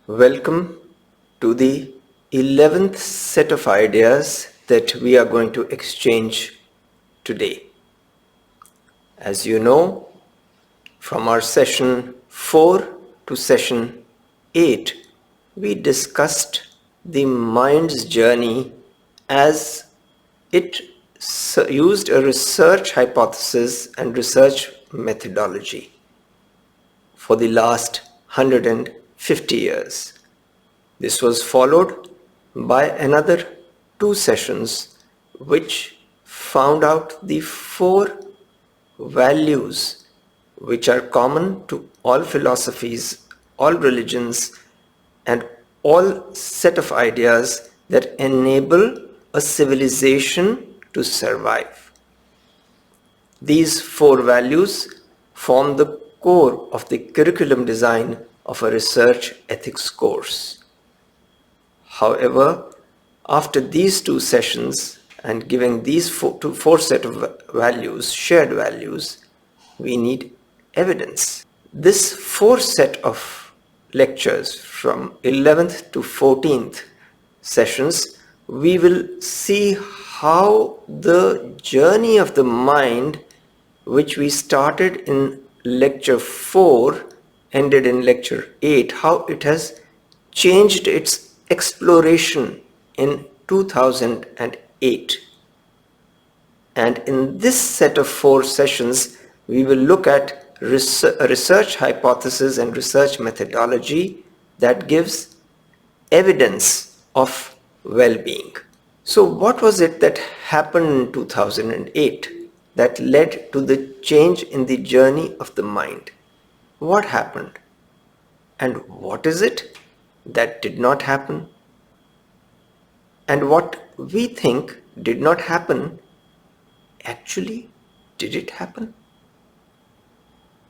Welcome to the 11th set of ideas that we are going to exchange today. As you know, from our session 4 to session 8, we discussed the mind's journey as it used a research hypothesis and research methodology for the last 150 years. This was followed by another 2 sessions which found out the 4 values which are common to all philosophies, all religions, and all set of ideas that enable a civilization to survive. These 4 values form the core of the curriculum design of a research ethics course. However, after these 2 sessions and giving these 4 set of values, shared values, we need evidence. This 4 set of lectures from 11th to 14th sessions, we will see how the journey of the mind, which we started in lecture 4, ended in lecture 8, how it has changed its exploration in 2008. And in this set of 4 sessions, we will look at research hypothesis and research methodology that gives evidence of well-being. So what was it that happened in 2008 that led to the change in the journey of the mind? What happened? And what is it that did not happen? And what we think did not happen, actually did it happen?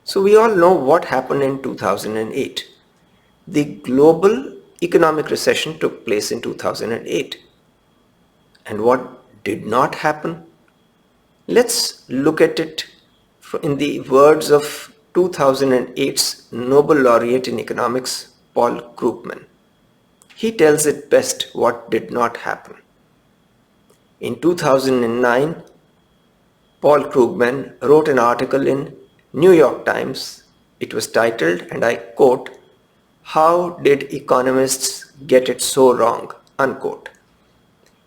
So we all know what happened in 2008. The global economic recession took place in 2008. And what did not happen? Let's look at it in the words of 2008's Nobel Laureate in economics, Paul Krugman. He tells it best what did not happen. In 2009, Paul Krugman wrote an article in New York Times. It was titled, and I quote, "How did economists get it so wrong?" unquote.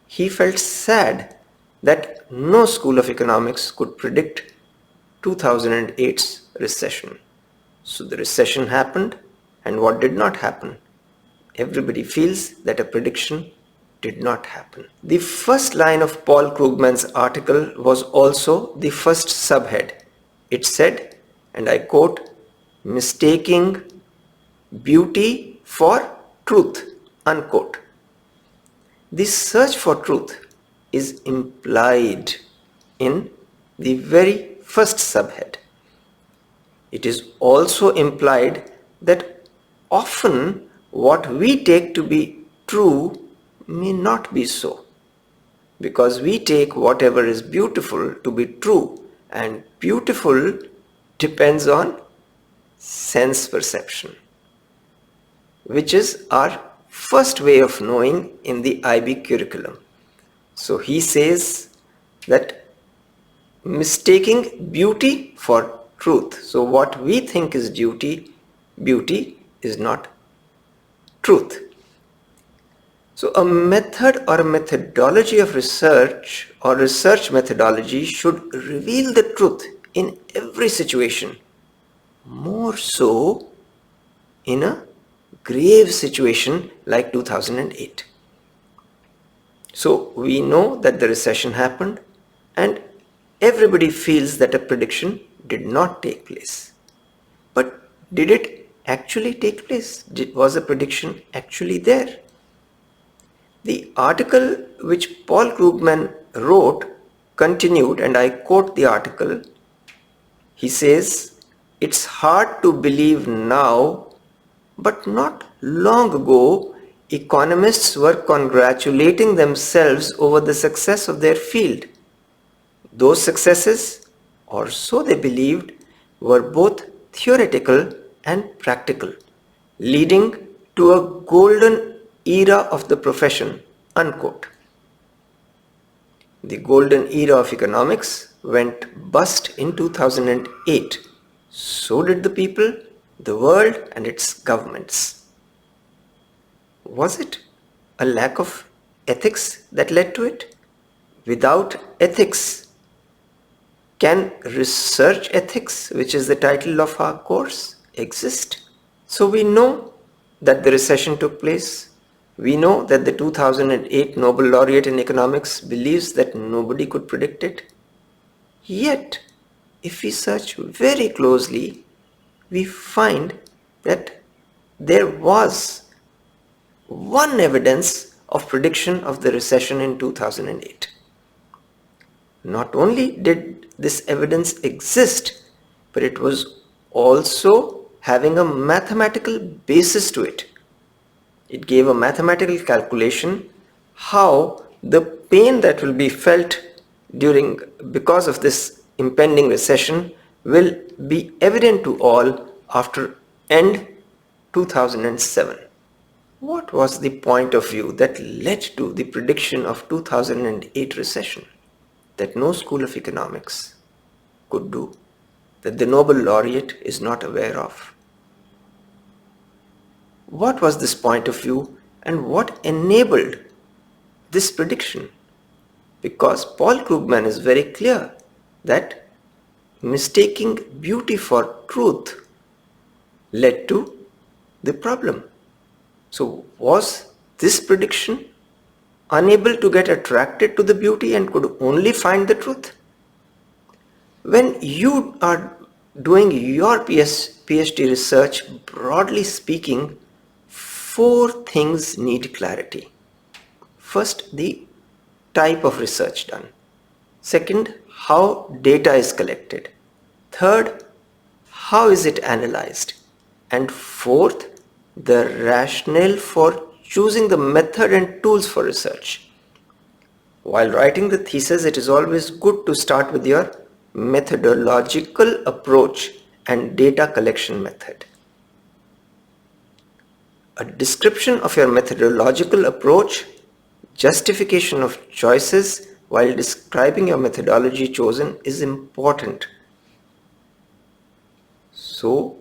He felt sad that no school of economics could predict 2008's recession. So the recession happened, and what did not happen? Everybody feels that a prediction did not happen. The first line of Paul Krugman's article was also the first subhead. It said, and I quote, "Mistaking beauty for truth," unquote. The search for truth is implied in the very first subhead. It is also implied that often what we take to be true may not be so, because we take whatever is beautiful to be true, and beautiful depends on sense perception, which is our first way of knowing in the IB curriculum. So he says that mistaking beauty for truth. So what we think is beauty is not truth. So a method or a methodology of research or research methodology should reveal the truth in every situation, more so in a grave situation like 2008. So we know that the recession happened, and everybody feels that a prediction did not take place. But did it actually take place? Was the prediction actually there? The article which Paul Krugman wrote continued, and I quote the article. He says, "It's hard to believe now, but not long ago, economists were congratulating themselves over the success of their field. Those successes, or so they believed, were both theoretical and practical, leading to a golden era of the profession, unquote. The golden era of economics went bust in 2008. So did the people, the world, and its governments. Was it a lack of ethics that led to it? Without ethics, can research ethics, which is the title of our course, exist? So we know that the recession took place. We know that the 2008 Nobel Laureate in economics believes that nobody could predict it. Yet, if we search very closely, we find that there was one evidence of prediction of the recession in 2008. Not only did this evidence exist, but it was also having a mathematical basis to it. It gave a mathematical calculation how the pain that will be felt because of this impending recession will be evident to all after end 2007. What was the point of view that led to the prediction of 2008 recession that no school of economics could do, that the Nobel Laureate is not aware of? What was this point of view and what enabled this prediction? Because Paul Krugman is very clear that mistaking beauty for truth led to the problem. So was this prediction unable to get attracted to the beauty and could only find the truth? When you are doing your PhD research, broadly speaking, 4 things need clarity. First, the type of research done. Second, how data is collected. Third, how is it analyzed? And fourth, the rationale for choosing the method and tools for research. While writing the thesis, it is always good to start with your methodological approach and data collection method. A description of your methodological approach, justification of choices while describing your methodology chosen is important. So,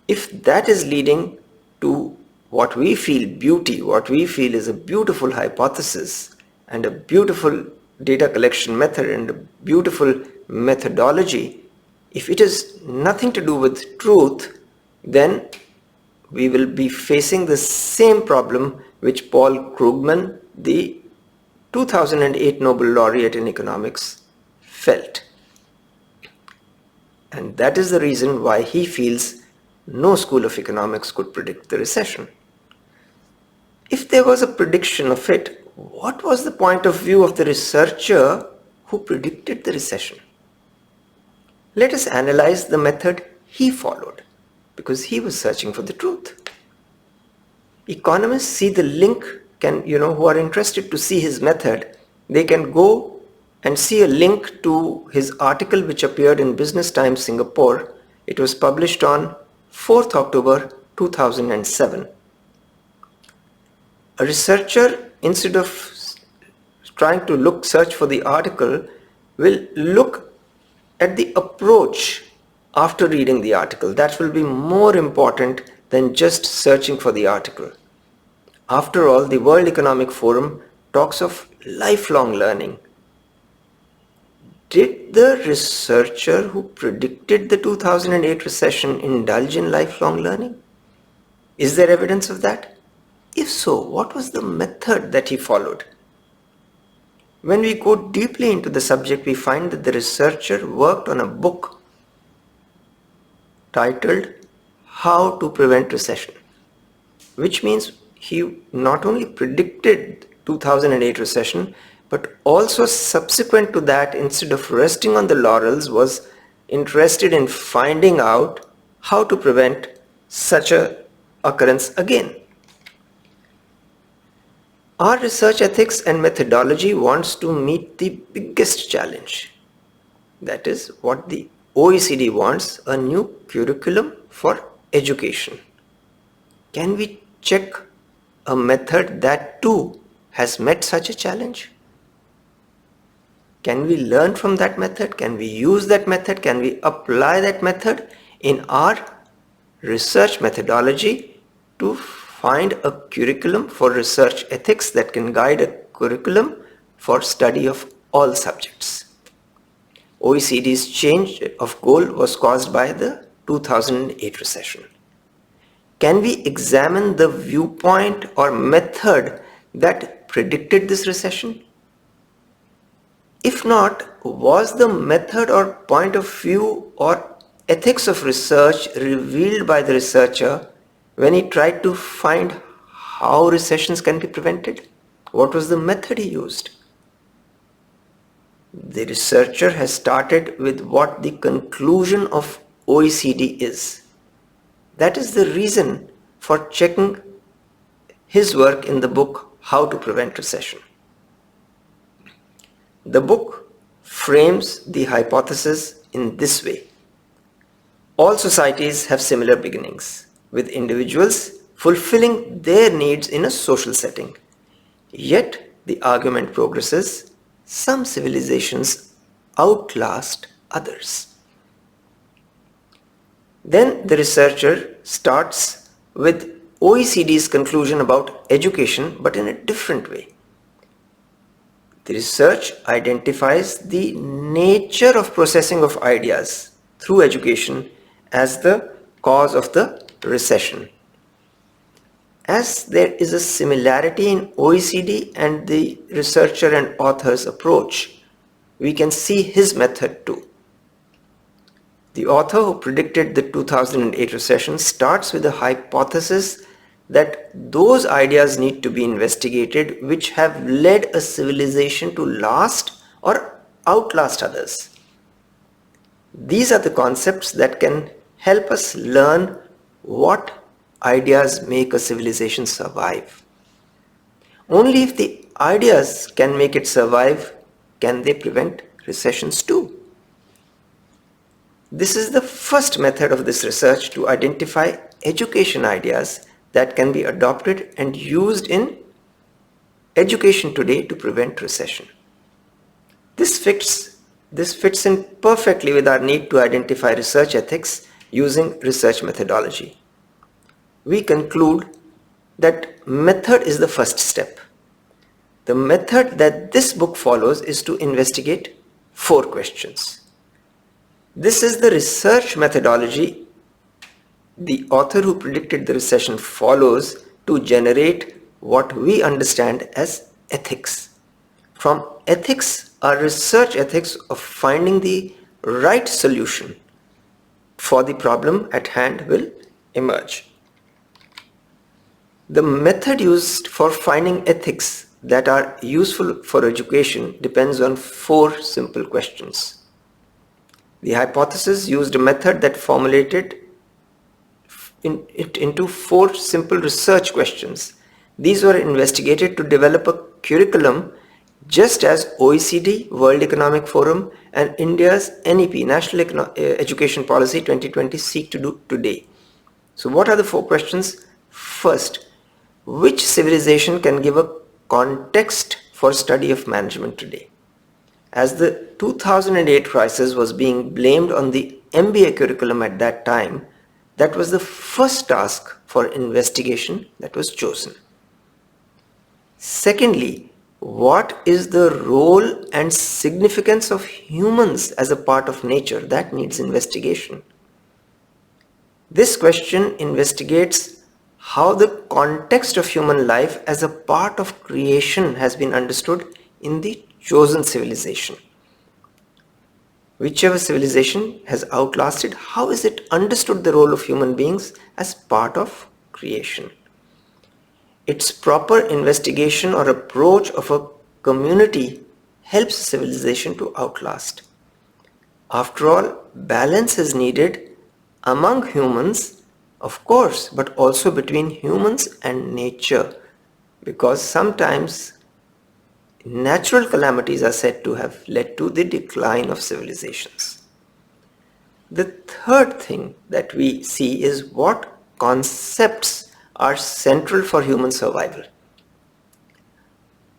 if that is leading to what we feel beauty, what we feel is a beautiful hypothesis and a beautiful data collection method and a beautiful methodology, if it is nothing to do with truth, then we will be facing the same problem which Paul Krugman, the 2008 Nobel Laureate in economics, felt. And that is the reason why he feels no school of economics could predict the recession. If there was a prediction of it, what was the point of view of the researcher who predicted the recession? Let us analyze the method he followed, because he was searching for the truth. Economists see the link, who are interested to see his method, they can go and see a link to his article which appeared in Business Times Singapore. It was published on 4th October 2007. A researcher, instead of trying to search for the article, will look at the approach after reading the article. That will be more important than just searching for the article. After all, the World Economic Forum talks of lifelong learning. Did the researcher who predicted the 2008 recession indulge in lifelong learning? Is there evidence of that? If so, what was the method that he followed? When we go deeply into the subject, we find that the researcher worked on a book titled How to Prevent Recession, which means he not only predicted 2008 recession, but also subsequent to that, instead of resting on the laurels, was interested in finding out how to prevent such an occurrence again. Our research ethics and methodology wants to meet the biggest challenge. That is what the OECD wants, a new curriculum for education. Can we check a method that too has met such a challenge? Can we learn from that method? Can we use that method? Can we apply that method in our research methodology to find a curriculum for research ethics that can guide a curriculum for study of all subjects? OECD's change of goal was caused by the 2008 recession. Can we examine the viewpoint or method that predicted this recession? If not, was the method or point of view or ethics of research revealed by the researcher when he tried to find how recessions can be prevented? What was the method he used? The researcher has started with what the conclusion of OECD is. That is the reason for checking his work in the book How to Prevent Recession. The book frames the hypothesis in this way. All societies have similar beginnings, with individuals fulfilling their needs in a social setting. Yet the argument progresses, some civilizations outlast others. Then the researcher starts with OECD's conclusion about education, but in a different way. The research identifies the nature of processing of ideas through education as the cause of the recession. As there is a similarity in OECD and the researcher and author's approach, we can see his method too. The author who predicted the 2008 recession starts with a hypothesis that those ideas need to be investigated which have led a civilization to last or outlast others. These are the concepts that can help us learn what ideas make a civilization survive. Only if the ideas can make it survive can they prevent recessions too. This is the first method of this research to identify education ideas that can be adopted and used in education today to prevent recession. This fits in perfectly with our need to identify research ethics using research methodology. We conclude that method is the first step. The method that this book follows is to investigate 4 questions. This is the research methodology the author who predicted the recession follows to generate what we understand as ethics. From ethics, our research ethics of finding the right solution for the problem at hand will emerge. The method used for finding ethics that are useful for education depends on 4 simple questions. The hypothesis used a method that formulated it into 4 simple research questions. These were investigated to develop a curriculum just as OECD, World Economic Forum and India's NEP, National Education Policy 2020 seek to do today. So what are the 4 questions? First, which civilization can give a context for study of management today? As the 2008 crisis was being blamed on the MBA curriculum at that time, that was the first task for investigation that was chosen. Secondly, what is the role and significance of humans as a part of nature? That needs investigation. This question investigates how the context of human life as a part of creation has been understood in the chosen civilization. Whichever civilization has outlasted, how is it understood the role of human beings as part of creation? Its proper investigation or approach of a community helps civilization to outlast. After all, balance is needed among humans, of course, but also between humans and nature, because sometimes natural calamities are said to have led to the decline of civilizations. The third thing that we see is what concepts are central for human survival.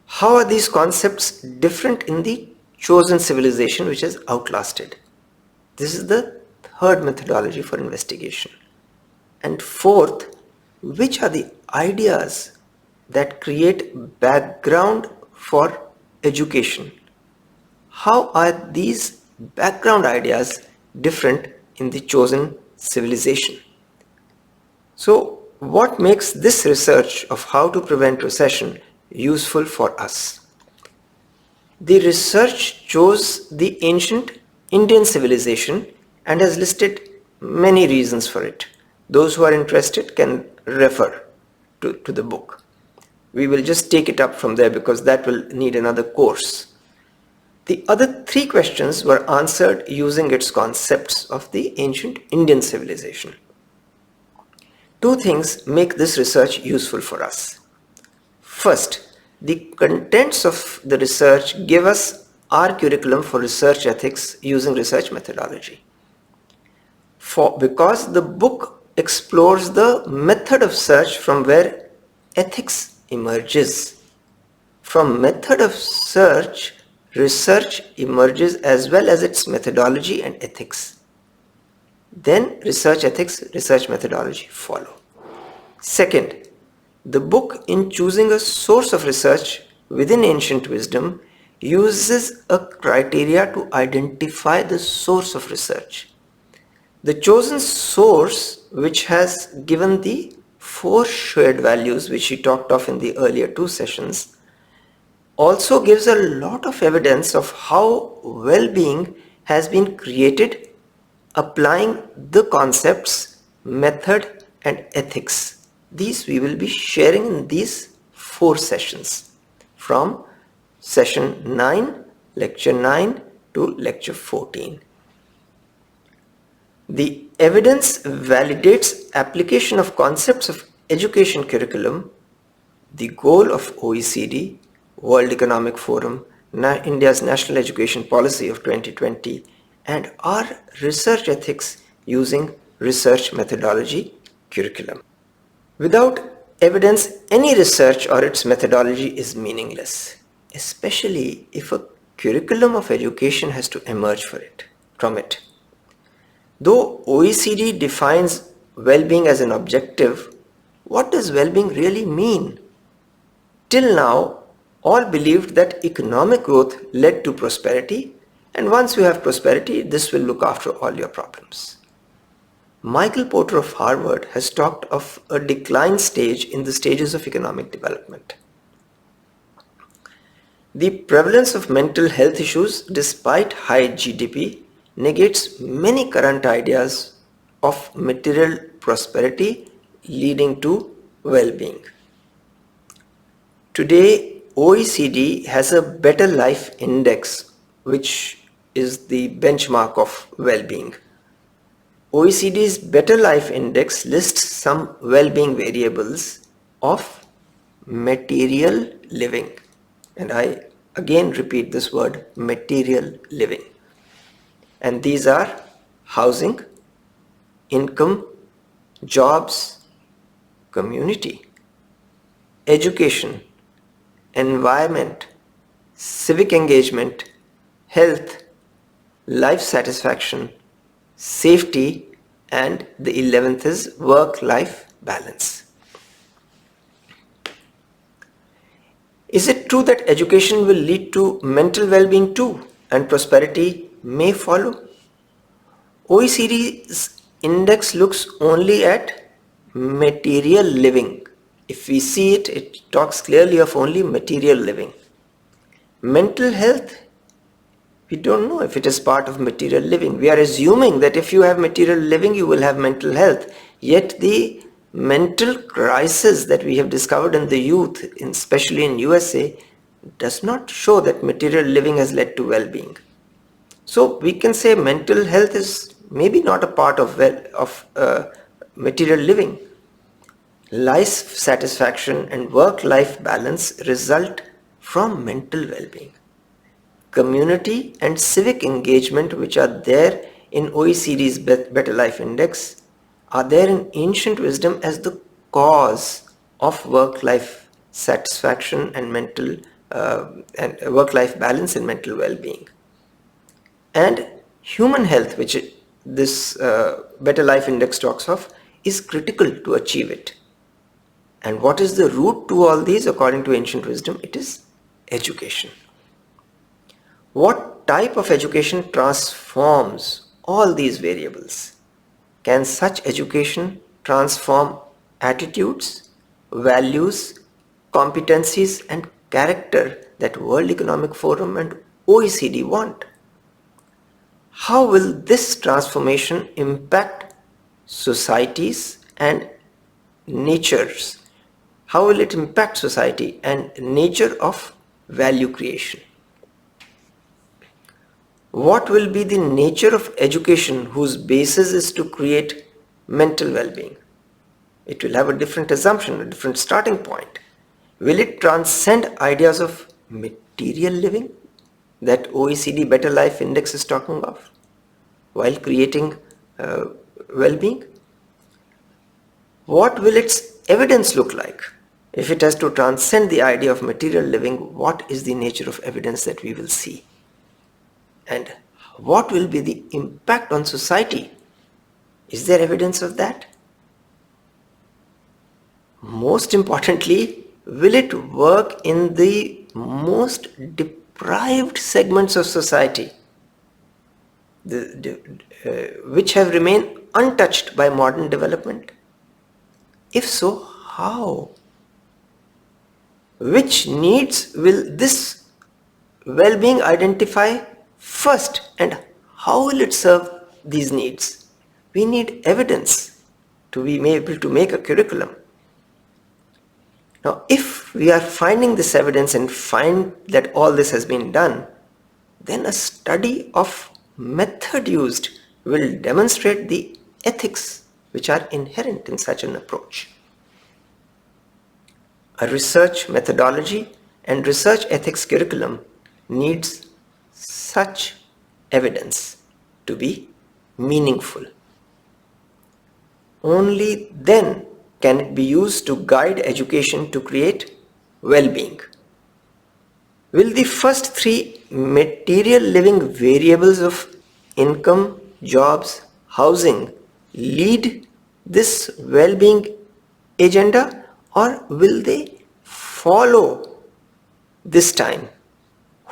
How are these concepts different in the chosen civilization which has outlasted? This is the third methodology for investigation. And fourth, which are the ideas that create background for education? How are these background ideas different in the chosen civilization? So, what makes this research of how to prevent recession useful for us? The research chose the ancient Indian civilization and has listed many reasons for it. Those who are interested can refer to the book. We will just take it up from there because that will need another course. The other three questions were answered using its concepts of the ancient Indian civilization. Two things make this research useful for us. First, the contents of the research give us our curriculum for research ethics using research methodology. Because the book explores the method of search from where ethics emerges. From method of search, research emerges as well as its methodology and ethics. Then research ethics, research methodology follow. Second, the book, in choosing a source of research within ancient wisdom, uses a criteria to identify the source of research. The chosen source, which has given the four shared values which we talked of in the earlier two sessions, also gives a lot of evidence of how well-being has been created applying the concepts, method and ethics. These we will be sharing in these four sessions from session 9, lecture 9 to lecture 14. The evidence validates application of concepts of education curriculum, the goal of OECD, World Economic Forum, India's National Education Policy of 2020, and our research ethics using research methodology curriculum. Without evidence, any research or its methodology is meaningless, especially if a curriculum of education has to emerge from it. Though OECD defines well-being as an objective, what does well-being really mean? Till now, all believed that economic growth led to prosperity, and once you have prosperity, this will look after all your problems. Michael Porter of Harvard has talked of a decline stage in the stages of economic development. The prevalence of mental health issues despite high GDP negates many current ideas of material prosperity leading to well-being. Today, OECD has a Better Life Index, which is the benchmark of well-being. OECD's Better Life Index lists some well-being variables of material living. And I again repeat this word, material living. And these are housing, income, jobs, community, education, environment, civic engagement, health, life satisfaction, safety, and the 11th is work-life balance. Is it true that education will lead to mental well-being too, and prosperity may follow? OECD's index looks only at material living. If we see it, it talks clearly of only material living. Mental health, we don't know if it is part of material living. We are assuming that if you have material living, you will have mental health. Yet the mental crisis that we have discovered in the youth, especially in USA, does not show that material living has led to well-being. So we can say mental health is maybe not a part of material living. Life satisfaction and work-life balance result from mental well-being. Community and civic engagement, which are there in OECD's Better Life Index, are there in ancient wisdom as the cause of work-life satisfaction and and work-life balance and mental well-being. And human health, which this Better Life Index talks of, is critical to achieve it. And what is the root to all these according to ancient wisdom? It is education. What type of education transforms all these variables? Can such education transform attitudes, values, competencies and character that World Economic Forum and OECD want? How will this transformation impact societies and natures? How will it impact society and nature of value creation? What will be the nature of education whose basis is to create mental well-being? It will have a different assumption, a different starting point. Will it transcend ideas of material living that OECD Better Life Index is talking of while creating well-being? What will its evidence look like? If it has to transcend the idea of material living, what is the nature of evidence that we will see? And what will be the impact on society? Is there evidence of that? Most importantly, will it work in the most deprived segments of society, which have remained untouched by modern development? If so, how? Which needs will this well-being identify first, and how will it serve these needs? We need evidence to be able to make a curriculum. Now, if we are finding this evidence and find that all this has been done, then a study of method used will demonstrate the ethics which are inherent in such an approach. A research methodology and research ethics curriculum needs such evidence to be meaningful. Only then can it be used to guide education to create well-being. Will the first three material living variables of income, jobs, housing lead this well-being agenda, or will they follow this time?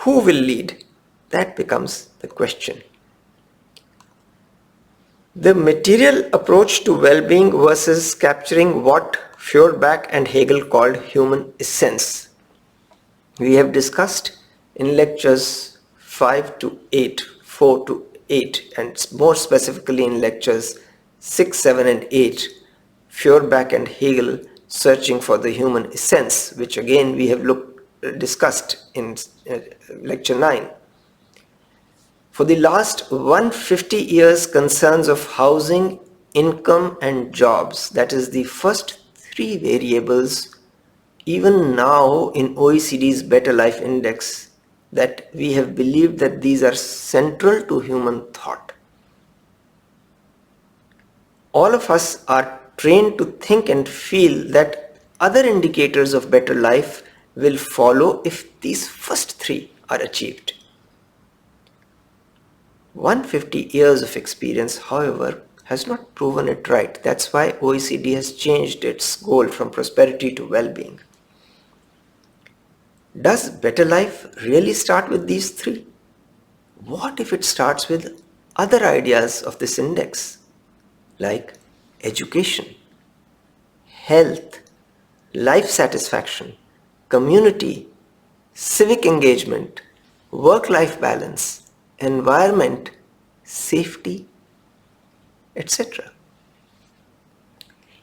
Who will lead? That becomes the question. The material approach to well-being versus capturing what Feuerbach and Hegel called human essence. We have discussed in lectures 5 to 8, 4 to 8, and more specifically in lectures 6, 7 and 8, Feuerbach and Hegel searching for the human essence, which again we have discussed in lecture 9. For the last 150 years, concerns of housing, income and jobs, that is the first three variables, even now in OECD's Better Life Index, that we have believed that these are central to human thought. All of us are trained to think and feel that other indicators of better life will follow if these first three are achieved. 150 years of experience, however, has not proven it right. That's why OECD has changed its goal from prosperity to well-being. Does better life really start with these three? What if it starts with other ideas of this index, like education, health, life satisfaction, community, civic engagement, work-life balance, environment, safety, etc.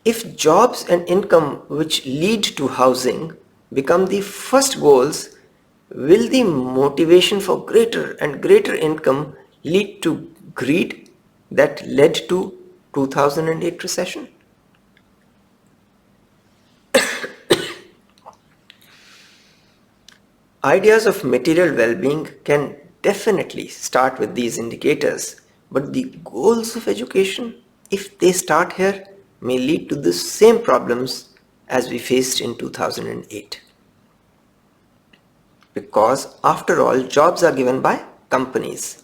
If jobs and income which lead to housing become the first goals, will the motivation for greater and greater income lead to greed that led to 2008 recession? Ideas of material well-being can definitely start with these indicators, but the goals of education, if they start here, may lead to the same problems as we faced in 2008. Because after all, jobs are given by companies.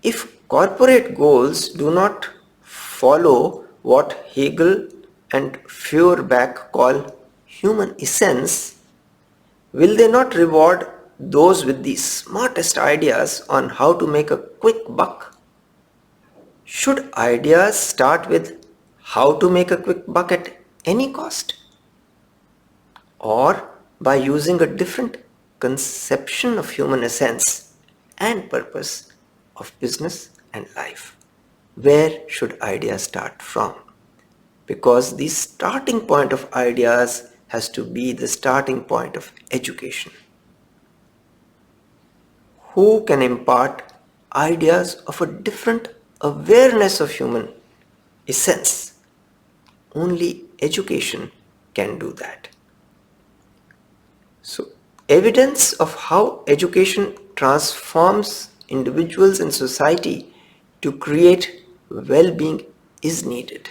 If corporate goals do not follow what Hegel and Feuerbach call human essence, will they not reward those with the smartest ideas on how to make a quick buck? Should ideas start with how to make a quick buck at any cost? Or by using a different conception of human essence and purpose of business and life? Where should ideas start from? Because the starting point of ideas has to be the starting point of education. Who can impart ideas of a different awareness of human essence? Only education can do that. So, evidence of how education transforms individuals and society to create well-being is needed.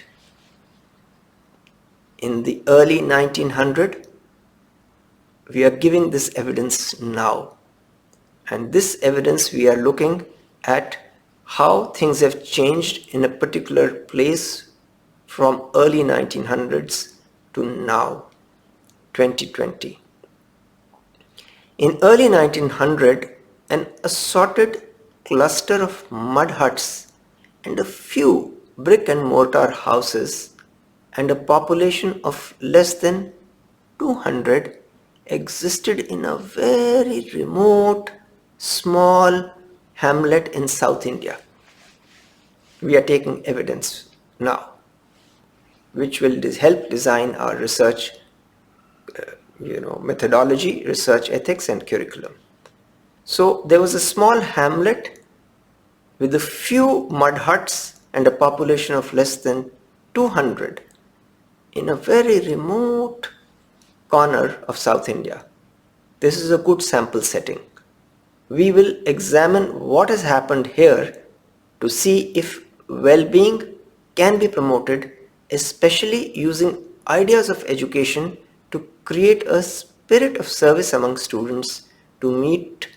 In the early 1900s, we are giving this evidence now. And this evidence, we are looking at how things have changed in a particular place from early 1900s to now, 2020. In early 1900, an assorted cluster of mud huts and a few brick and mortar houses and a population of less than 200 existed in a very remote, small hamlet in South India. We are taking evidence now, which will help design our research methodology, research ethics and curriculum. So there was a small hamlet with a few mud huts and a population of less than 200 in a very remote corner of South India. This is a good sample setting. We will examine what has happened here to see if well-being can be promoted, especially using ideas of education to create a spirit of service among students to meet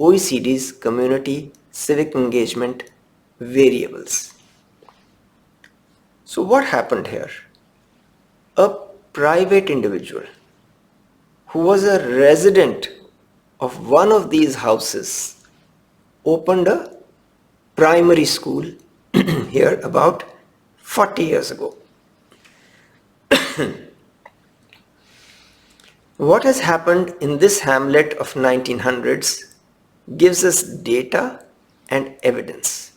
OECD's community civic engagement variables. So what happened here? A private individual who was a resident of one of these houses opened a primary school here about 40 years ago. What has happened in this hamlet of 1900s gives us data and evidence.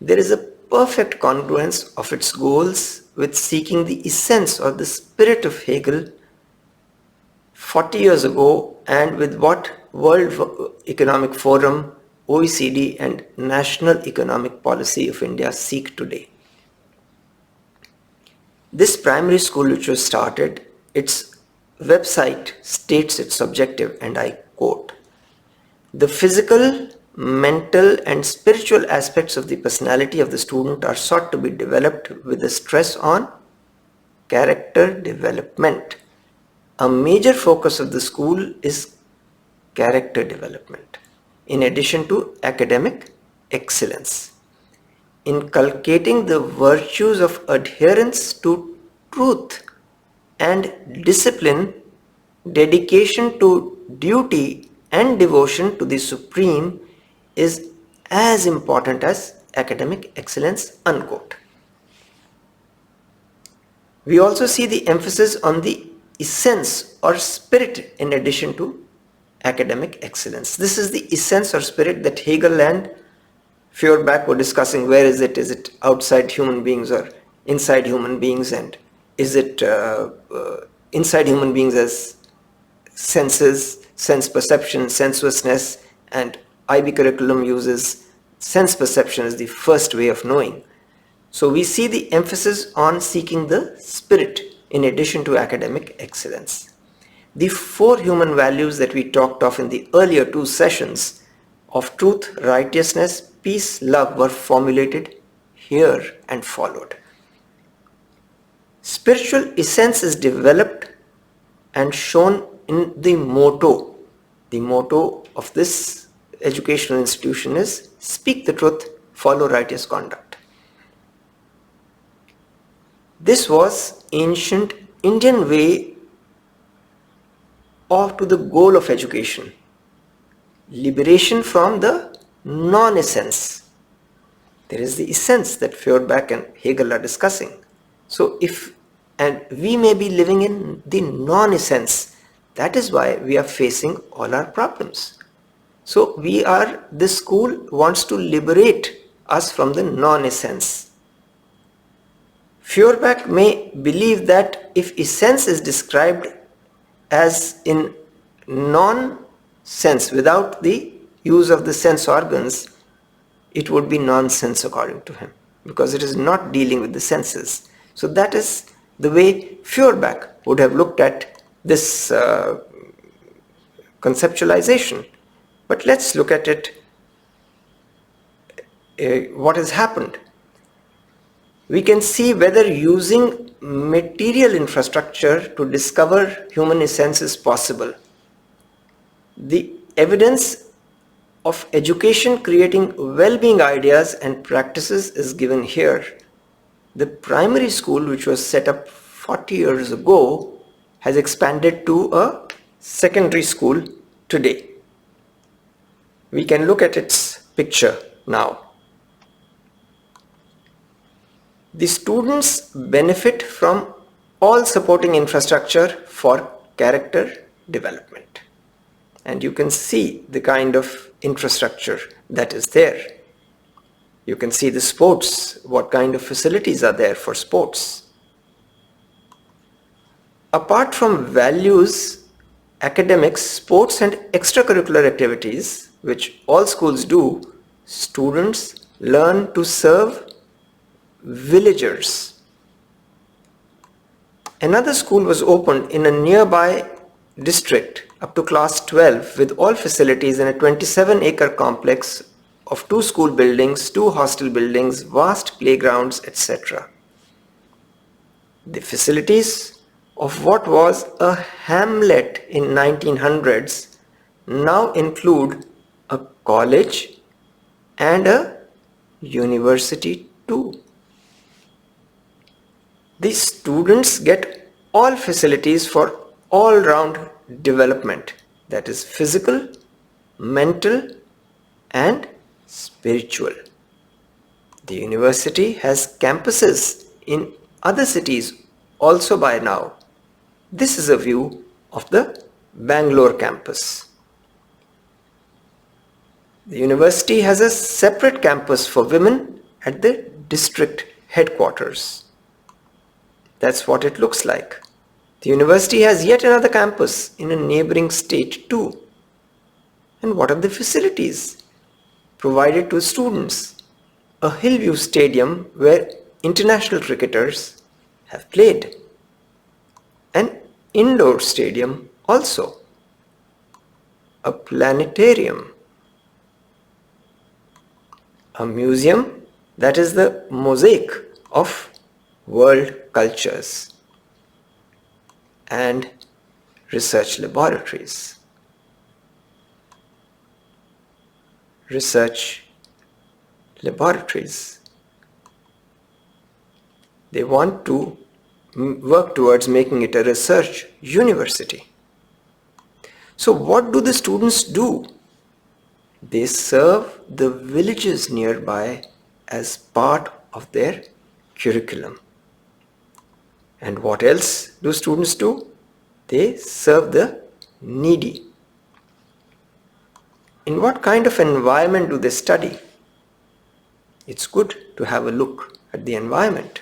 There is a perfect congruence of its goals with seeking the essence or the spirit of Hegel 40 years ago and with what World Economic Forum, OECD and National Economic Policy of India seek today. This primary school which was started, its website states its objective, and I quote, "The physical, mental and spiritual aspects of the personality of the student are sought to be developed with a stress on character development. A major focus of the school is character development, in addition to academic excellence, inculcating the virtues of adherence to truth and discipline, dedication to duty and devotion to the supreme is as important as academic excellence," unquote. We also see the emphasis on the essence or spirit in addition to academic excellence. This is the essence or spirit that Hegel and Feuerbach were discussing. Where is it? Is it outside human beings or inside human beings? And is it inside human beings as senses, sense perception, sensuousness, and IB curriculum uses sense perception as the first way of knowing. So we see the emphasis on seeking the spirit in addition to academic excellence. The four human values that we talked of in the earlier two sessions of truth, righteousness, peace, love were formulated here and followed. Spiritual essence is developed and shown in the motto. The motto of this educational institution is speak the truth, follow righteous conduct. This was ancient Indian way to the goal of education. Liberation from the non-essence. There is the essence that Feuerbach and Hegel are discussing. So we may be living in the non-essence. That is why we are facing all our problems. So this school wants to liberate us from the non-essence. Feuerbach may believe that if essence is described as in non-sense, without the use of the sense organs, it would be nonsense according to him, because it is not dealing with the senses. So that is the way Feuerbach would have looked at this conceptualization. But let's look at it, what has happened. We can see whether using material infrastructure to discover human essence is possible. The evidence of education creating well-being ideas and practices is given here. The primary school, which was set up 40 years ago, has expanded to a secondary school today. We can look at its picture now. The students benefit from all supporting infrastructure for character development. And you can see the kind of infrastructure that is there. You can see the sports, what kind of facilities are there for sports. Apart from values, academics, sports and extracurricular activities, which all schools do, students learn to serve villagers. Another school was opened in a nearby district up to class 12 with all facilities in a 27-acre complex of 2 school buildings, 2 hostel buildings, vast playgrounds, etc. The facilities of what was a hamlet in 1900s now include a college and a university too. The students get all facilities for all-round development, that is physical, mental and spiritual. The university has campuses in other cities also by now. This is a view of the Bangalore campus. The university has a separate campus for women at the district headquarters. That's what it looks like. The university has yet another campus in a neighboring state too. And what are the facilities provided to students? A Hillview Stadium where international cricketers have played. An indoor stadium also. A planetarium. A museum that is the mosaic of world cultures. And research laboratories. Research laboratories. They want to work towards making it a research university. So what do the students do? They serve the villages nearby as part of their curriculum. And what else do students do? They serve the needy. In what kind of environment do they study? It's good to have a look at the environment.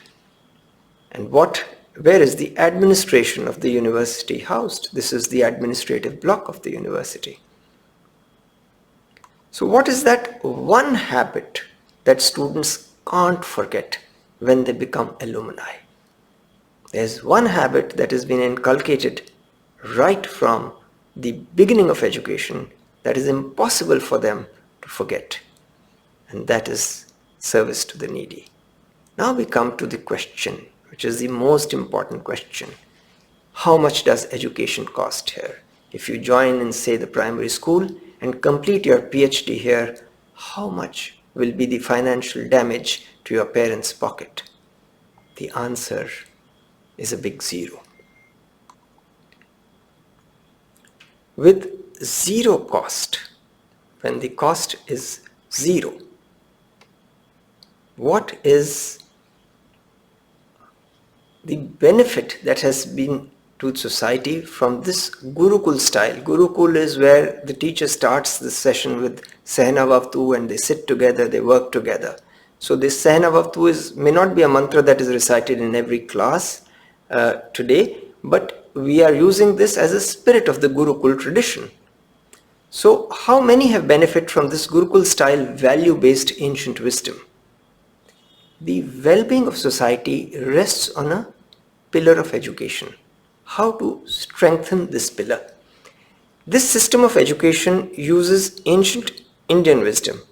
And where is the administration of the university housed? This is the administrative block of the university. So what is that one habit that students can't forget when they become alumni? There's one habit that has been inculcated right from the beginning of education that is impossible for them to forget, and that is service to the needy. Now we come to the question, which is the most important question. How much does education cost here? If you join in, say, the primary school and complete your PhD here, how much will be the financial damage to your parents' pocket? The answer is a big zero. With zero cost, when the cost is zero, what is the benefit that has been to society from this Gurukul style? Gurukul is where the teacher starts the session with Sehna Vavtu and they sit together, they work together. So this Sehna Vavtu may not be a mantra that is recited in every class today, but we are using this as a spirit of the Gurukul tradition. So how many have benefited from this Gurukul style value-based ancient wisdom? The well-being of society rests on a pillar of education. How to strengthen this pillar? This system of education uses ancient Indian wisdom.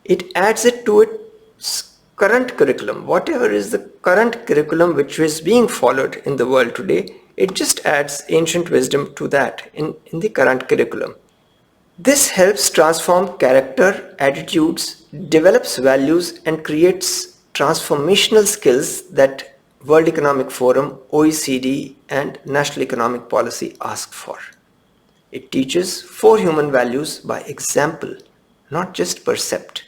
It adds it to its current curriculum. Whatever is the current curriculum which is being followed in the world today, it just adds ancient wisdom to that in the current curriculum. This helps transform character, attitudes, develops values, and creates transformational skills that World Economic Forum, OECD, and National Economic Policy ask for. It teaches 4 human values by example, not just percept.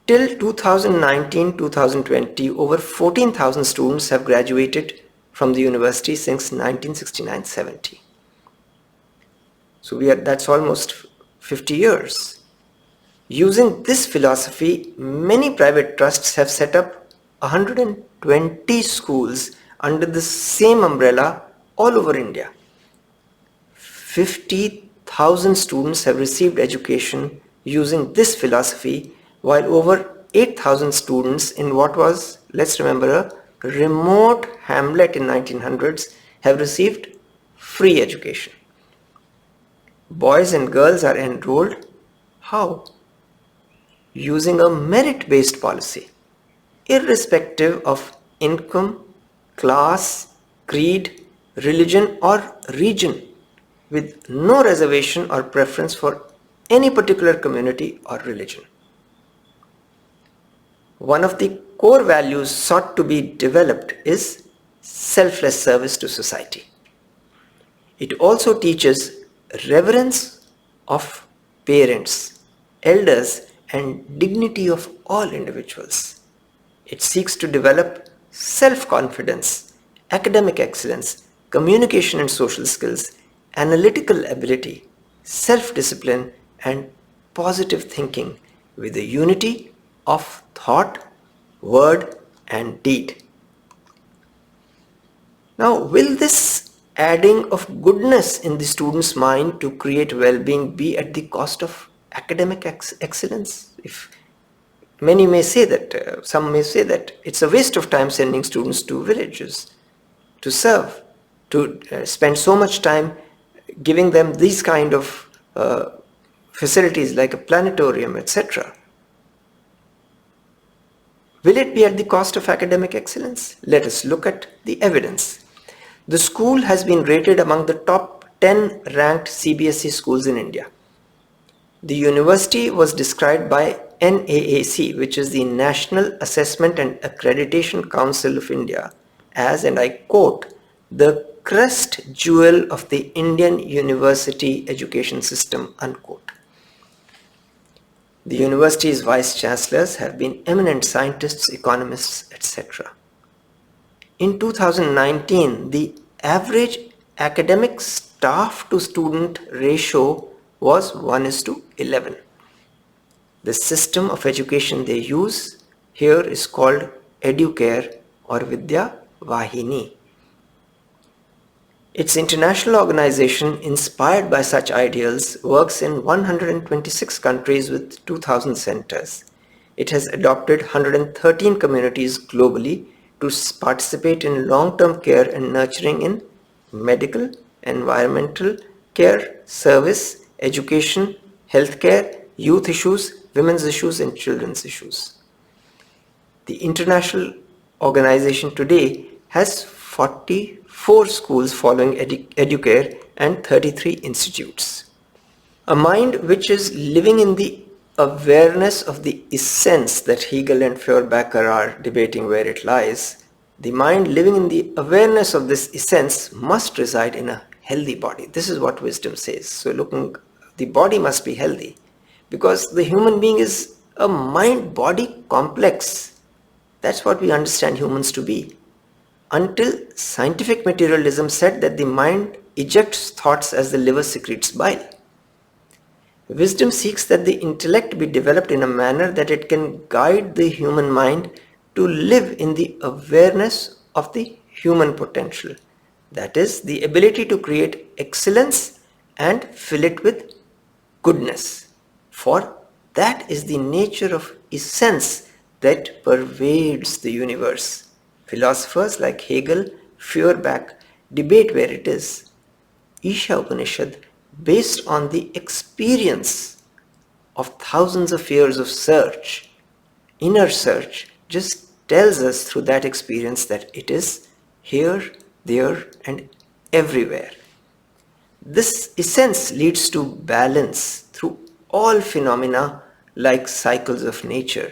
Till 2019-2020, over 14,000 students have graduated from the university since 1969-70. So that's almost 50 years. Using this philosophy, many private trusts have set up 120 schools under the same umbrella all over India. 50,000 students have received education using this philosophy, while over 8,000 students in what was, let's remember, a remote hamlet in 1900s have received free education. Boys and girls are enrolled. How? Using a merit-based policy, irrespective of income, class, creed, religion or region, with no reservation or preference for any particular community or religion. One of the core values sought to be developed is selfless service to society. It also teaches reverence of parents, elders, and dignity of all individuals. It seeks to develop self-confidence, academic excellence, communication and social skills, analytical ability, self-discipline, and positive thinking with a unity of thought, word, and deed. Now, will this adding of goodness in the student's mind to create well-being be at the cost of academic excellence? If many may say that, some may say that it's a waste of time sending students to villages to serve, to spend so much time giving them these kind of facilities like a planetarium, etc. Will it be at the cost of academic excellence? Let us look at the evidence. The school has been rated among the top 10 ranked CBSE schools in India. The university was described by NAAC, which is the National Assessment and Accreditation Council of India, as, and I quote, the crest jewel of the Indian university education system, unquote. The university's vice chancellors have been eminent scientists, economists, etc. In 2019, the average academic staff to student ratio was 1:11. The system of education they use here is called Educare or Vidya Vahini. Its international organization, inspired by such ideals, works in 126 countries with 2,000 centers. It has adopted 113 communities globally to participate in long-term care and nurturing in medical, environmental care, service, education, healthcare, youth issues, women's issues, and children's issues. The international organization today has 44 schools following Educare and 33 institutes. A mind which is living in the awareness of the essence that Hegel and Feuerbacher are debating where it lies, the mind living in the awareness of this essence must reside in a healthy body. This is what wisdom says. So the body must be healthy because the human being is a mind-body complex. That's what we understand humans to be. Until scientific materialism said that the mind ejects thoughts as the liver secretes bile. Wisdom seeks that the intellect be developed in a manner that it can guide the human mind to live in the awareness of the human potential. That is, the ability to create excellence and fill it with goodness. For that is the nature of essence that pervades the universe. Philosophers like Hegel, Feuerbach debate where it is. Isha Upanishad, based on the experience of thousands of years of search, inner search, just tells us through that experience that it is here, there, and everywhere. This essence leads to balance through all phenomena like cycles of nature.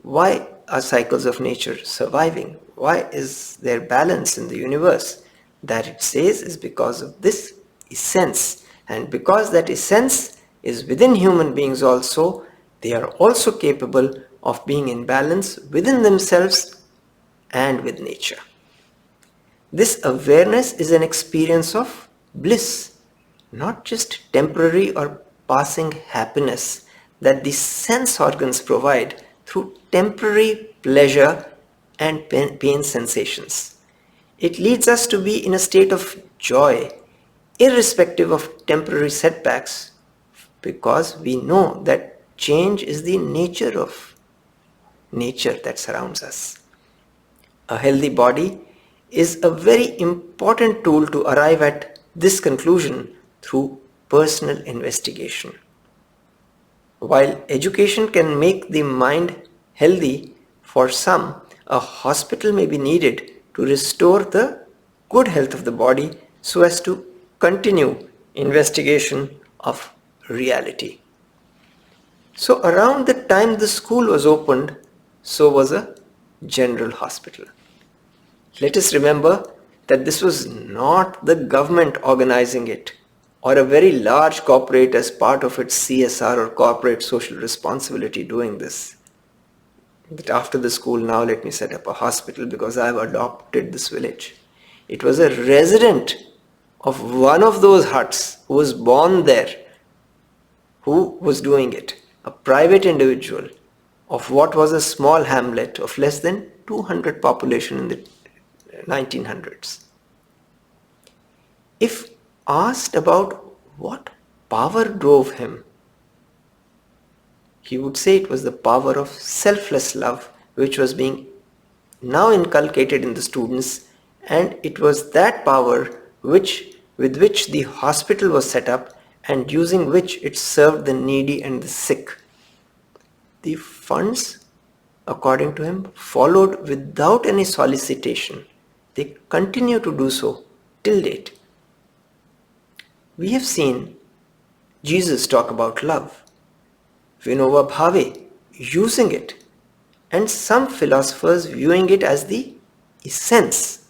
Why are cycles of nature surviving? Why is there balance in the universe? That it says is because of this essence. And because that essence is within human beings also, they are also capable of being in balance within themselves and with nature. This awareness is an experience of bliss, not just temporary or passing happiness that the sense organs provide through temporary pleasure and pain sensations. It leads us to be in a state of joy, irrespective of temporary setbacks, because we know that change is the nature of nature that surrounds us. A healthy body is a very important tool to arrive at this conclusion through personal investigation. While education can make the mind healthy, for some, a hospital may be needed to restore the good health of the body so as to continue investigation of reality. So around the time the school was opened, so was a general hospital. Let us remember that this was not the government organizing it or a very large corporate as part of its CSR or corporate social responsibility doing this. That after the school, now let me set up a hospital because I have adopted this village. It was a resident of one of those huts who was born there who was doing it, a private individual of what was a small hamlet of less than 200 population in the 1900s. If asked about what power drove him, he would say it was the power of selfless love which was being now inculcated in the students, and it was that power with which the hospital was set up and using which it served the needy and the sick. The funds, according to him, followed without any solicitation. They continue to do so till date. We have seen Jesus talk about love, Vinova Bhave, using it, and some philosophers viewing it as the essence.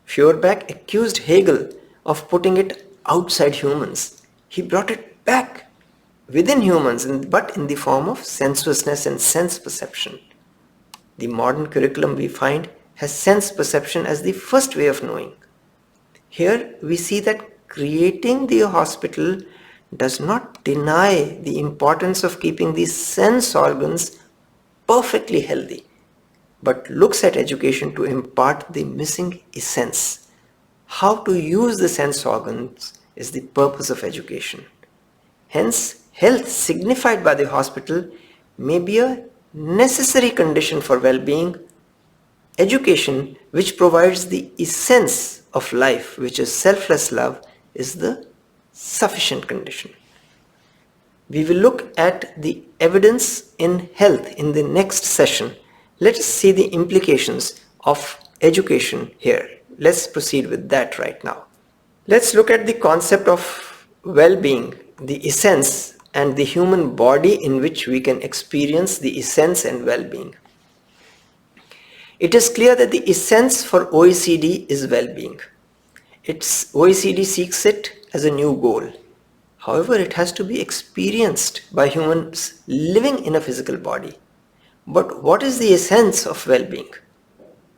Feuerbach accused Hegel of putting it outside humans. He brought it back within humans, but in the form of sensuousness and sense perception. The modern curriculum we find has sense perception as the first way of knowing. Here we see that creating the hospital does not deny the importance of keeping these sense organs perfectly healthy, but looks at education to impart the missing essence. How to use the sense organs is the purpose of education. Hence, health signified by the hospital may be a necessary condition for well-being. Education, which provides the essence of life, which is selfless love, is the sufficient condition. We will look at the evidence in health in the next session. Let us see the implications of education here. Let's proceed with that right now. Let's look at the concept of well-being, the essence, and the human body in which we can experience the essence and well-being. It is clear that the essence for OECD is well-being. OECD seeks it as a new goal. However, it has to be experienced by humans living in a physical body. But what is the essence of well-being?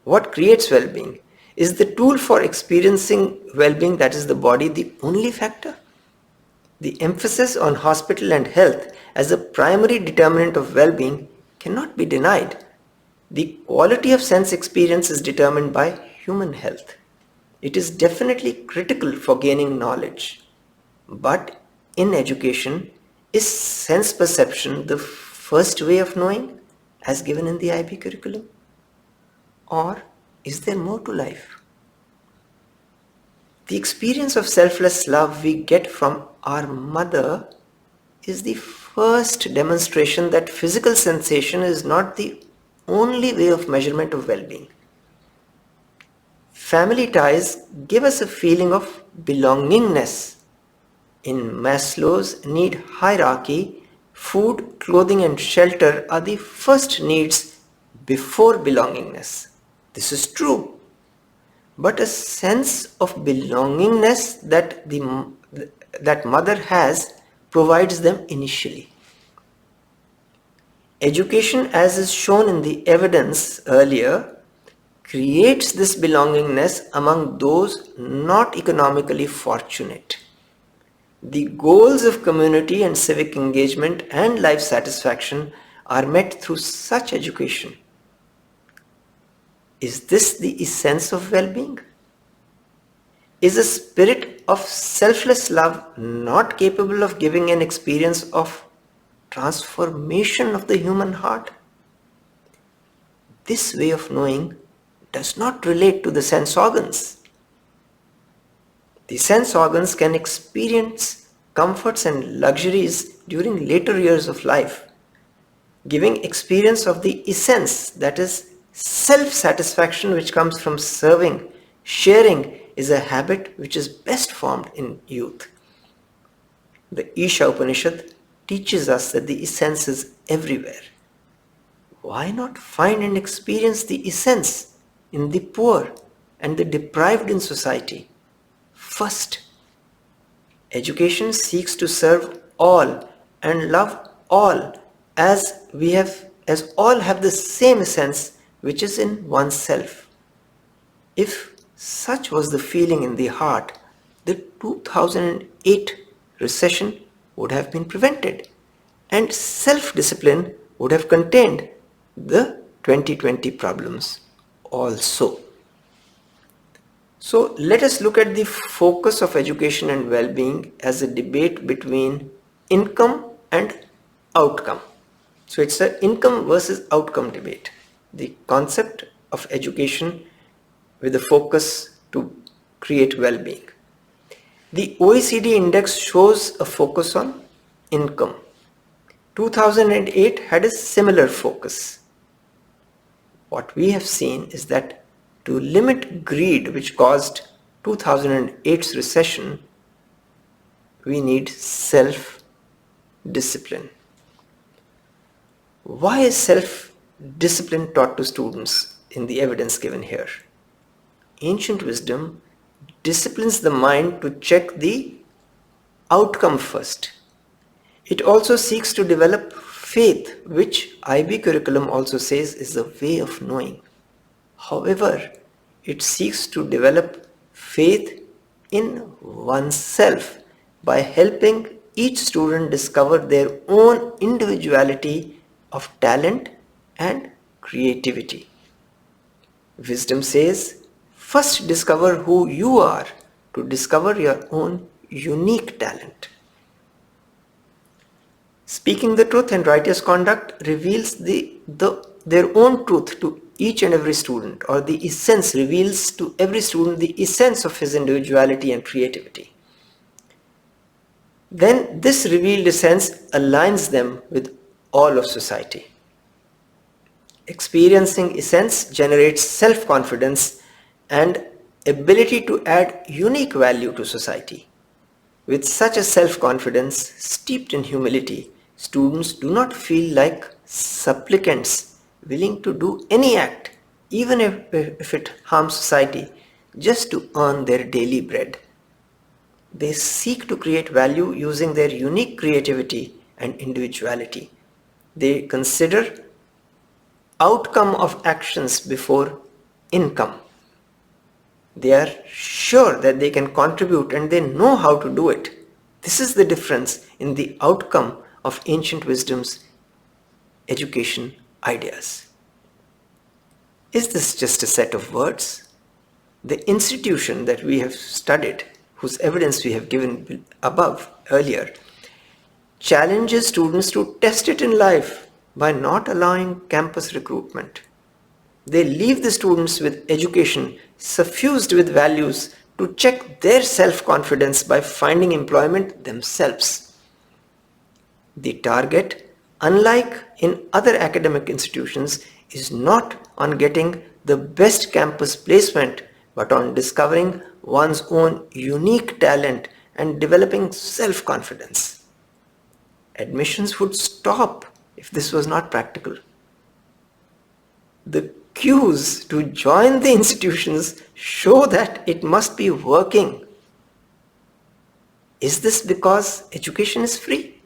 What creates well-being? Is the tool for experiencing well-being, that is the body, the only factor? The emphasis on hospital and health as a primary determinant of well-being cannot be denied. The quality of sense experience is determined by human health. It is definitely critical for gaining knowledge. But in education, is sense perception the first way of knowing as given in the IB curriculum? Or is there more to life? The experience of selfless love we get from our mother is the first demonstration that physical sensation is not the only way of measurement of well-being. Family ties give us a feeling of belongingness. In Maslow's need hierarchy, food, clothing and shelter are the first needs before belongingness. This is true. But a sense of belongingness that mother has provides them initially. Education, as is shown in the evidence earlier, creates this belongingness among those not economically fortunate. The goals of community and civic engagement and life satisfaction are met through such education. Is this the essence of well-being? Is a spirit of selfless love not capable of giving an experience of transformation of the human heart? This way of knowing does not relate to the sense organs. The sense organs can experience comforts and luxuries during later years of life, giving experience of the essence, that is, self-satisfaction, which comes from serving. Sharing is a habit which is best formed in youth. The Isha Upanishad teaches us that the essence is everywhere. Why not find and experience the essence in the poor and the deprived in society? First, education seeks to serve all and love all as all have the same essence which is in oneself. If such was the feeling in the heart, the 2008 recession would have been prevented and self-discipline would have contained the 2020 problems also. So let us look at the focus of education and well-being as a debate between income and outcome. So it's an income versus outcome debate. The concept of education with a focus to create well-being. The OECD index shows a focus on income. 2008 had a similar focus. What we have seen is that to limit greed, which caused 2008's recession, we need self-discipline. Why is self-discipline taught to students in the evidence given here? Ancient wisdom disciplines the mind to check the outcome first. It also seeks to develop faith, which IB curriculum also says is the way of knowing. However, it seeks to develop faith in oneself by helping each student discover their own individuality of talent and creativity. Wisdom says, first discover who you are to discover your own unique talent. Speaking the truth and righteous conduct reveals their own truth to each and every student, or the essence reveals to every student the essence of his individuality and creativity. Then this revealed essence aligns them with all of society. experiencing essence generates self-confidence and ability to add unique value to society. With such a self-confidence steeped in humility, students do not feel like supplicants willing to do any act, even if it harms society, just to earn their daily bread. They seek to create value using their unique creativity and individuality. They consider outcome of actions before income. They are sure that they can contribute and they know how to do it. This is the difference in the outcome of ancient wisdom's education ideas. Is this just a set of words? The institution that we have studied, whose evidence we have given above earlier, challenges students to test it in life by not allowing campus recruitment. They leave the students with education suffused with values to check their self-confidence by finding employment themselves. The target, unlike in other academic institutions, is not on getting the best campus placement, but on discovering one's own unique talent and developing self-confidence. Admissions would stop if this was not practical. The cues to join the institutions show that it must be working. Is this because education is free?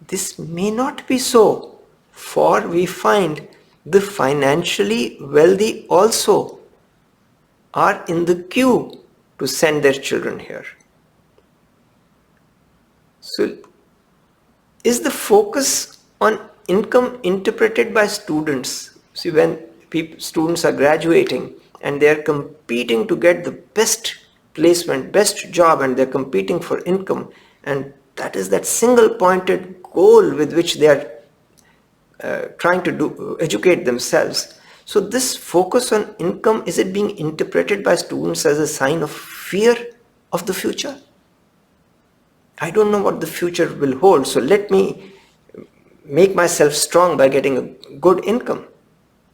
This may not be so, for we find the financially wealthy also are in the queue to send their children here. So, is the focus on income interpreted by students? See, when students are graduating and they are competing to get the best placement, best job, and they're competing for income, and that is that single pointed goal with which they are trying to educate themselves. So this focus on income, is it being interpreted by students as a sign of fear of the future? I don't know what the future will hold, so let me make myself strong by getting a good income.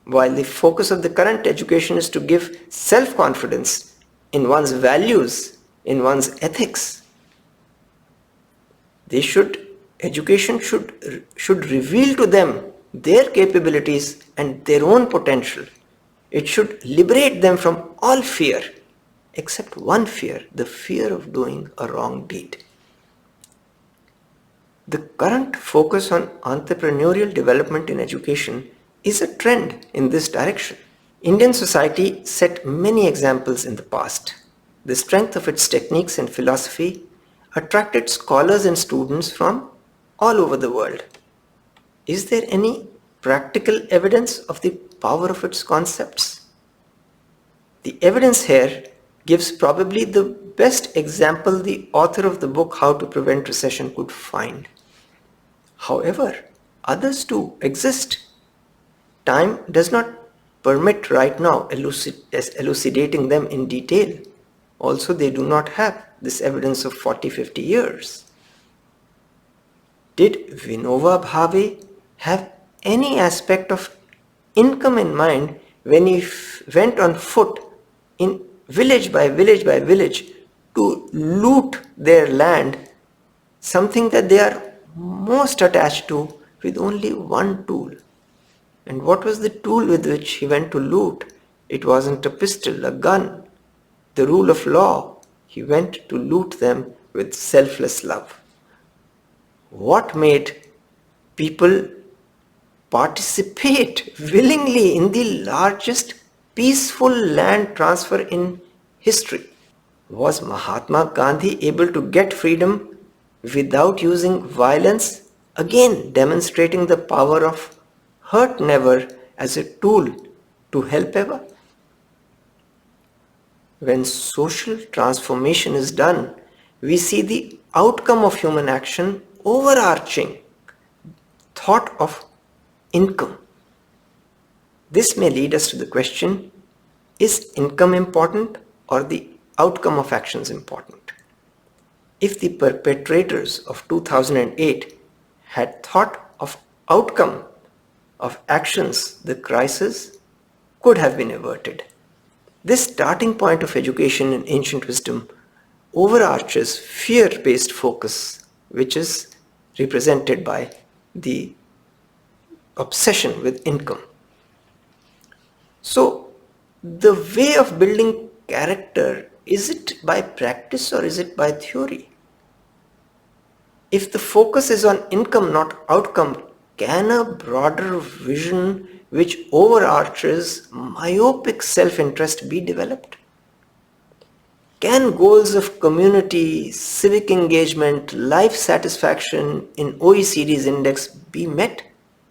While the focus of the current education is to give self-confidence in one's values, in one's ethics. Education should reveal to them their capabilities and their own potential. It should liberate them from all fear, except one fear, the fear of doing a wrong deed. The current focus on entrepreneurial development in education is a trend in this direction. Indian society set many examples in the past. The strength of its techniques and philosophy attracted scholars and students from all over the world. Is there any practical evidence of the power of its concepts? The evidence here gives probably the best example the author of the book How to Prevent Recession could find. However, others too exist. Time does not permit right now elucidating them in detail. Also, they do not have this evidence of 40-50 years. Did Vinoba Bhave have any aspect of income in mind when he went on foot in village by village by village to loot their land, something that they are most attached to, with only one tool? And what was the tool with which he went to loot? It wasn't a pistol, a gun, the rule of law. He went to loot them with selfless love. What made people participate willingly in the largest peaceful land transfer in history? Was Mahatma Gandhi able to get freedom without using violence, again demonstrating the power of hurt never as a tool to help ever? When social transformation is done, we see the outcome of human action overarching thought of income. This may lead us to the question, is income important or the outcome of actions important? If the perpetrators of 2008 had thought of outcome, of actions, the crisis could have been averted. This starting point of education in ancient wisdom overarches fear-based focus, which is represented by the obsession with income. So, the way of building character, is it by practice or is it by theory? If the focus is on income, not outcome, can a broader vision which overarches myopic self-interest be developed? Can goals of community, civic engagement, life satisfaction in OECD's index be met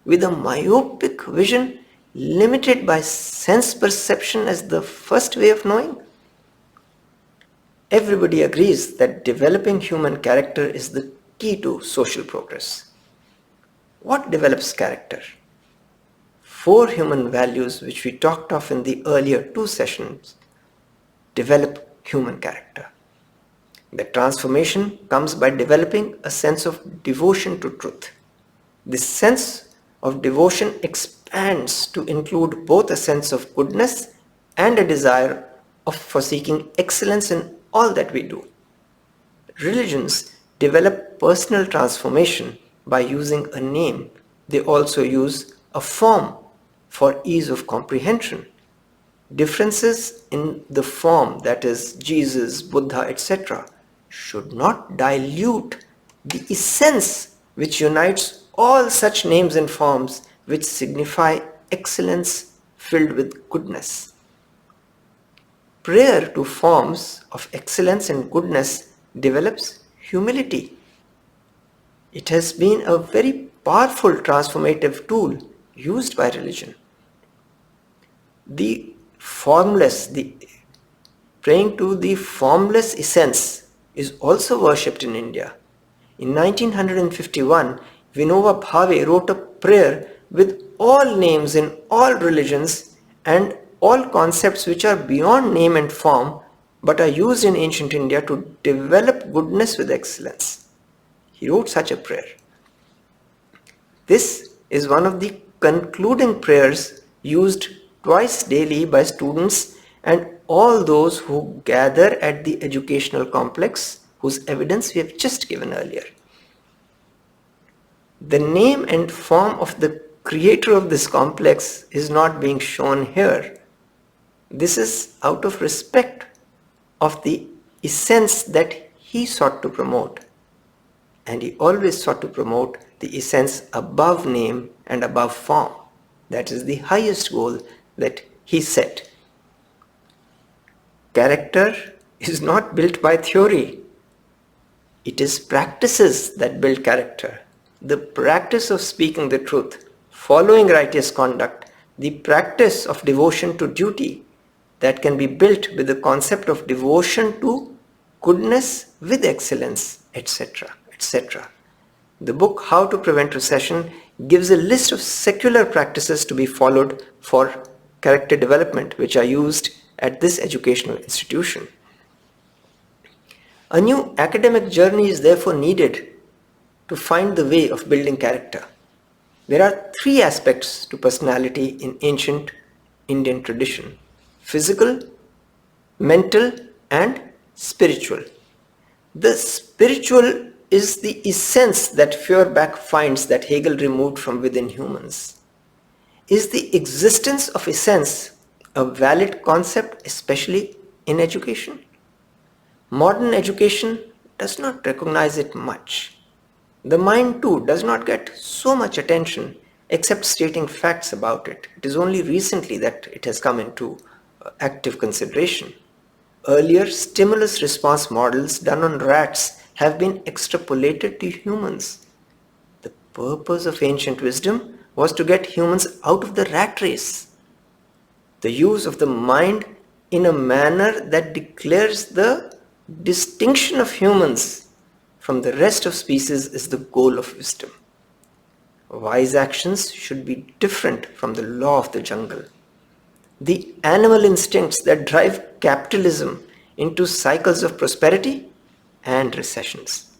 with a myopic vision limited by sense perception as the first way of knowing? Everybody agrees that developing human character is the key to social progress. What develops character? 4 human values which we talked of in the earlier 2 sessions develop human character. The transformation comes by developing a sense of devotion to truth. This sense of devotion expands to include both a sense of goodness and a desire for seeking excellence in all that we do. Religions develop personal transformation by using a name. They also use a form for ease of comprehension. Differences in the form, that is Jesus, Buddha, etc., should not dilute the essence which unites all such names and forms which signify excellence filled with goodness. Prayer to forms of excellence and goodness develops humility. It has been a very powerful transformative tool used by religion. The formless, praying to the formless essence is also worshipped in India. In 1951, Vinoba Bhave wrote a prayer with all names in all religions and all concepts which are beyond name and form but are used in ancient India to develop goodness with excellence. He wrote such a prayer. This is one of the concluding prayers used twice daily by students and all those who gather at the educational complex whose evidence we have just given earlier. The name and form of the creator of this complex is not being shown here. This is out of respect of the essence that he sought to promote. And he always sought to promote the essence above name and above form. That is the highest goal that he set. Character is not built by theory. It is practices that build character. The practice of speaking the truth, following righteous conduct, the practice of devotion to duty that can be built with the concept of devotion to goodness with excellence, etc., etc. The book How to Prevent Recession gives a list of secular practices to be followed for character development which are used at this educational institution. A new academic journey is therefore needed to find the way of building character. There are 3 aspects to personality in ancient Indian tradition: physical, mental, and spiritual. The spiritual is the essence that Feuerbach finds that Hegel removed from within humans. Is the existence of essence a valid concept, especially in education? Modern education does not recognize it much. The mind too does not get so much attention except stating facts about it. It is only recently that it has come into active consideration. Earlier stimulus response models done on rats have been extrapolated to humans. The purpose of ancient wisdom was to get humans out of the rat race. The use of the mind in a manner that declares the distinction of humans from the rest of species is the goal of wisdom. Wise actions should be different from the law of the jungle. The animal instincts that drive capitalism into cycles of prosperity and recessions.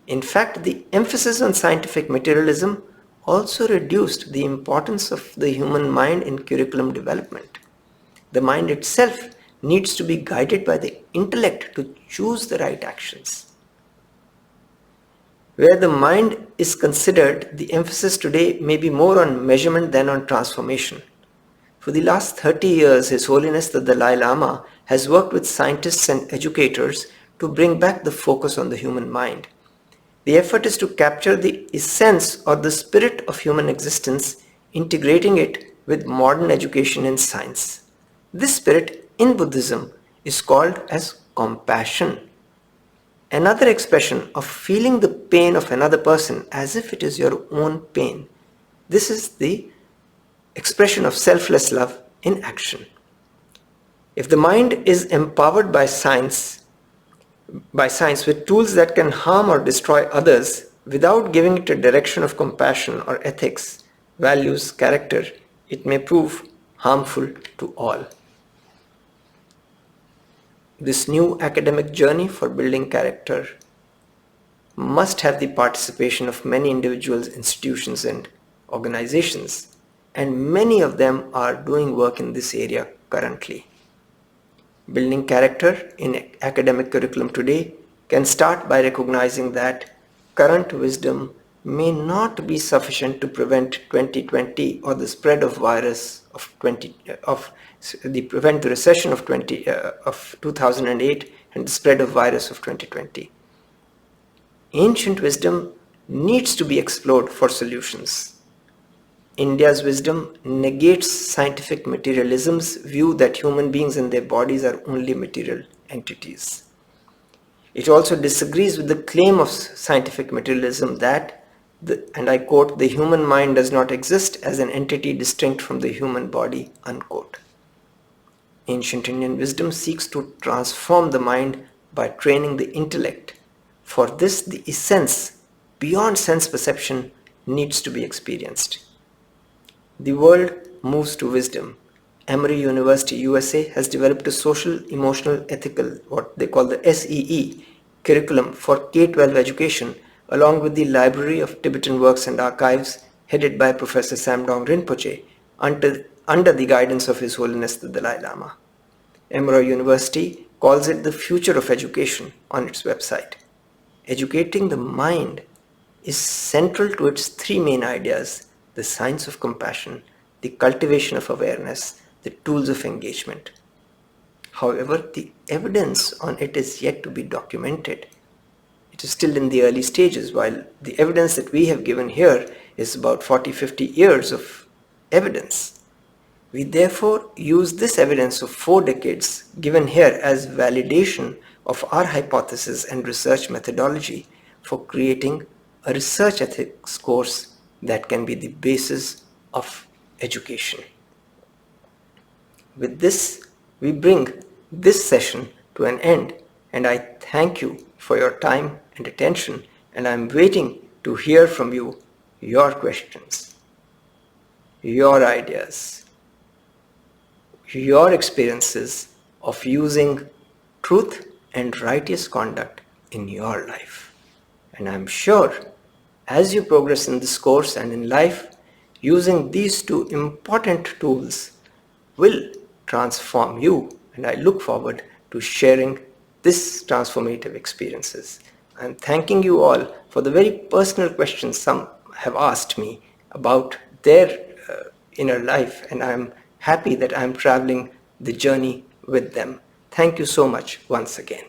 In fact, the emphasis on scientific materialism also reduced the importance of the human mind in curriculum development. The mind itself needs to be guided by the intellect to choose the right actions. Where the mind is considered, the emphasis today may be more on measurement than on transformation. For the last 30 years, His Holiness the Dalai Lama has worked with scientists and educators to bring back the focus on the human mind. The effort is to capture the essence or the spirit of human existence, integrating it with modern education and science. This spirit in Buddhism is called as compassion. Another expression of feeling the pain of another person as if it is your own pain. This is the expression of selfless love in action. If the mind is empowered by science with tools that can harm or destroy others without giving it a direction of compassion or ethics, values, character, it may prove harmful to all. This new academic journey for building character must have the participation of many individuals, institutions, and organizations, and many of them are doing work in this area currently. Building character in academic curriculum today can start by recognizing that current wisdom may not be sufficient to prevent 2020 or the spread of virus prevent the recession of 2008 and the spread of virus of 2020. Ancient wisdom needs to be explored for solutions. India's wisdom negates scientific materialism's view that human beings and their bodies are only material entities. It also disagrees with the claim of scientific materialism that, and I quote, the human mind does not exist as an entity distinct from the human body, unquote. Ancient Indian wisdom seeks to transform the mind by training the intellect. For this, the essence beyond sense perception needs to be experienced. The world moves to wisdom. Emory University, USA has developed a social, emotional, ethical, what they call the SEE, curriculum for K-12 education, along with the Library of Tibetan Works and Archives, headed by Professor Samdong Rinpoche, under the guidance of His Holiness the Dalai Lama. Emory University calls it the future of education on its website. Educating the mind is central to its three main ideas: the science of compassion, the cultivation of awareness, the tools of engagement. However, the evidence on it is yet to be documented. It is still in the early stages, while the evidence that we have given here is about 40-50 years of evidence. We therefore use this evidence of 4 decades given here as validation of our hypothesis and research methodology for creating a research ethics course that can be the basis of education. With this, we bring this session to an end, and I thank you for your time and attention, and I'm waiting to hear from you, your questions, your ideas, your experiences of using truth and righteous conduct in your life. And I'm sure as you progress in this course and in life, using these 2 important tools will transform you, and I look forward to sharing this transformative experiences. I'm thanking you all for the very personal questions some have asked me about their inner life, and I'm happy that I'm traveling the journey with them. Thank you so much once again.